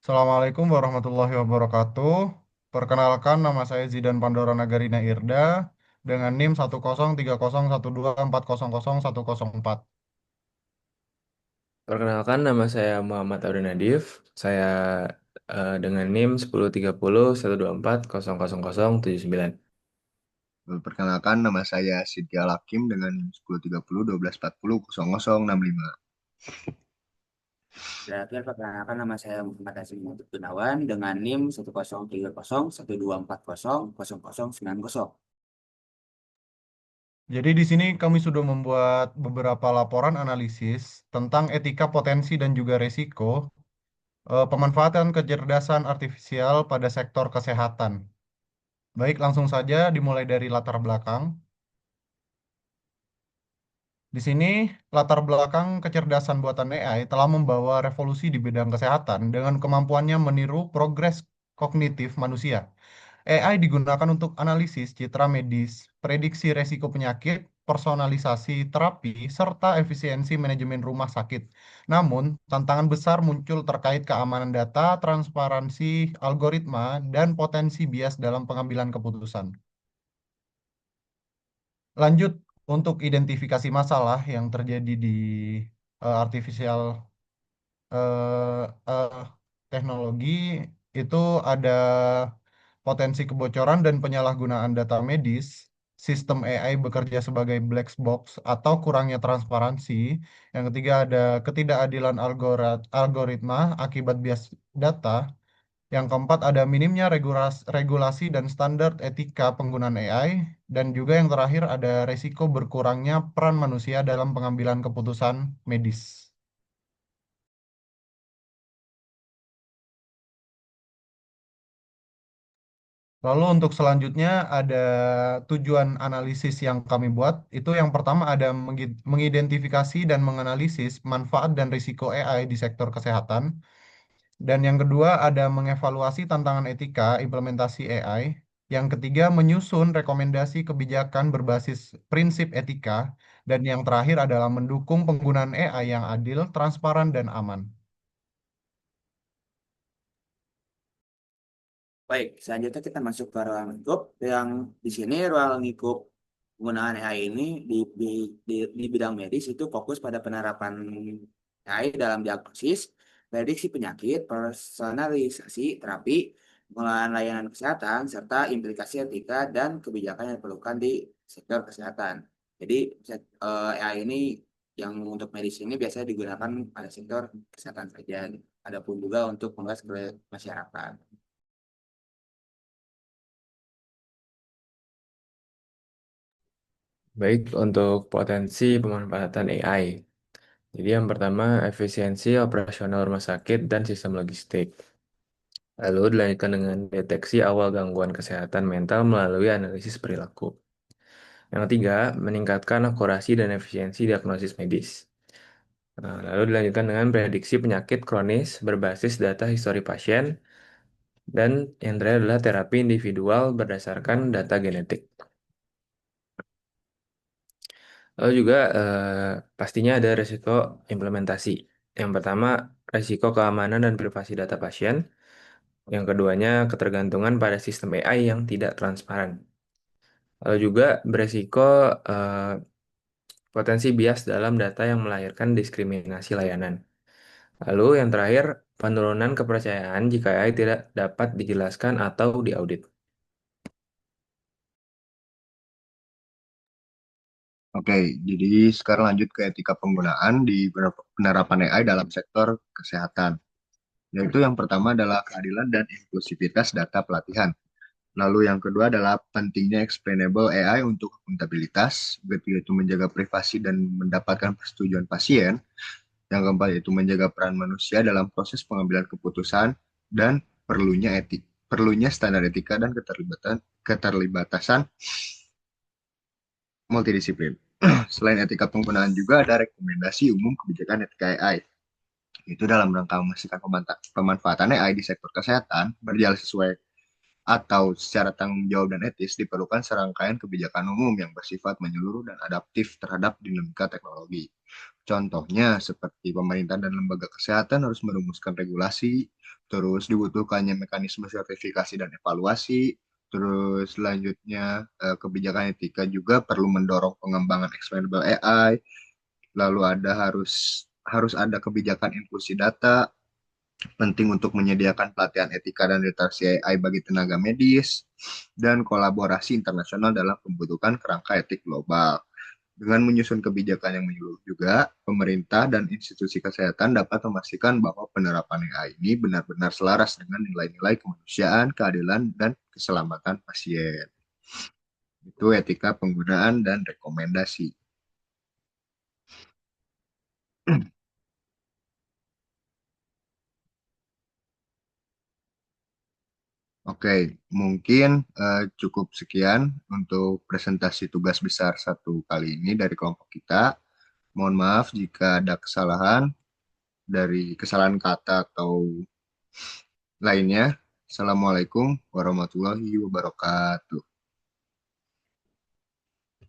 Assalamualaikum warahmatullahi wabarakatuh. Perkenalkan, nama saya Zidan Pandora Nagarina Irda dengan NIM 103012144000104. Perkenalkan, nama saya Muhammad Audrey Nadif. Saya dengan NIM 1030 124 00079. Perkenalkan, nama saya Sidki Alakim dengan 1030 1240 0065. Terakhir, perkenalkan nama saya Muhammad Azim Gunawan dengan NIM 1030124400090. Jadi di sini kami sudah membuat beberapa laporan analisis tentang etika potensi dan juga resiko pemanfaatan kecerdasan artifisial pada sektor kesehatan. Baik, langsung saja dimulai dari latar belakang. Di sini, latar belakang kecerdasan buatan AI telah membawa revolusi di bidang kesehatan dengan kemampuannya meniru progres kognitif manusia. AI digunakan untuk analisis citra medis, prediksi resiko penyakit, personalisasi terapi, serta efisiensi manajemen rumah sakit. Namun, tantangan besar muncul terkait keamanan data, transparansi algoritma, dan potensi bias dalam pengambilan keputusan. Lanjut, untuk identifikasi masalah yang terjadi di artificial eh, eh, teknologi itu ada potensi kebocoran dan penyalahgunaan data medis, sistem AI bekerja sebagai black box atau kurangnya transparansi. Yang ketiga ada ketidakadilan algoritma akibat bias data. Yang keempat ada minimnya regulasi dan standar etika penggunaan AI. Dan juga yang terakhir ada resiko berkurangnya peran manusia dalam pengambilan keputusan medis. Lalu untuk selanjutnya ada tujuan analisis yang kami buat. Itu yang pertama ada mengidentifikasi dan menganalisis manfaat dan risiko AI di sektor kesehatan. Dan yang kedua ada mengevaluasi tantangan etika implementasi AI. Yang ketiga menyusun rekomendasi kebijakan berbasis prinsip etika. Dan yang terakhir adalah mendukung penggunaan AI yang adil, transparan, dan aman. Baik, selanjutnya kita masuk ke ruang lingkup. Yang di sini ruang lingkup penggunaan AI ini di bidang medis itu fokus pada penerapan AI dalam diagnosis, prediksi penyakit, personalisasi terapi, pengelolaan layanan kesehatan, serta implikasi etika dan kebijakan yang diperlukan di sektor kesehatan. Jadi, AI ini yang untuk medis ini biasanya digunakan pada sektor kesehatan saja. Adapun juga untuk membahas ke masyarakat. Baik, untuk potensi pemanfaatan AI. Jadi yang pertama, efisiensi operasional rumah sakit dan sistem logistik. Lalu dilanjutkan dengan deteksi awal gangguan kesehatan mental melalui analisis perilaku. Yang ketiga, meningkatkan akurasi dan efisiensi diagnosis medis. Nah, lalu dilanjutkan dengan prediksi penyakit kronis berbasis data histori pasien. Dan yang terakhir adalah terapi individual berdasarkan data genetik. Lalu juga pastinya ada risiko implementasi. Yang pertama, risiko keamanan dan privasi data pasien. Yang keduanya, ketergantungan pada sistem AI yang tidak transparan. Lalu juga beresiko eh, potensi bias dalam data yang melahirkan diskriminasi layanan. Lalu yang terakhir, penurunan kepercayaan jika AI tidak dapat dijelaskan atau diaudit. Oke, jadi sekarang lanjut ke etika penggunaan di penerapan AI dalam sektor kesehatan. Yaitu yang pertama adalah keadilan dan inklusivitas data pelatihan. Lalu yang kedua adalah pentingnya explainable AI untuk akuntabilitas, yaitu menjaga privasi dan mendapatkan persetujuan pasien. Yang keempat yaitu menjaga peran manusia dalam proses pengambilan keputusan dan perlunya standar etika dan keterlibatan multidisiplin. Selain etika penggunaan juga ada rekomendasi umum kebijakan etika AI. Itu dalam rangka memastikan pemanfaatan AI di sektor kesehatan berjalan sesuai atau secara tanggung jawab dan etis, diperlukan serangkaian kebijakan umum yang bersifat menyeluruh dan adaptif terhadap dinamika teknologi. Contohnya seperti pemerintah dan lembaga kesehatan harus merumuskan regulasi, terus dibutuhkannya mekanisme sertifikasi dan evaluasi, terus selanjutnya kebijakan etika juga perlu mendorong pengembangan explainable AI, lalu harus ada kebijakan inklusi data, penting untuk menyediakan pelatihan etika dan literasi AI bagi tenaga medis, dan kolaborasi internasional dalam pembentukan kerangka etik global. Dengan menyusun kebijakan yang menyeluruh juga, pemerintah dan institusi kesehatan dapat memastikan bahwa penerapan AI ini benar-benar selaras dengan nilai-nilai kemanusiaan, keadilan, dan keselamatan pasien. Itu etika penggunaan dan rekomendasi. Oke, mungkin cukup sekian untuk presentasi tugas besar 1 kali ini dari kelompok kita. Mohon maaf jika ada kesalahan dari kesalahan kata atau lainnya. Assalamualaikum warahmatullahi wabarakatuh.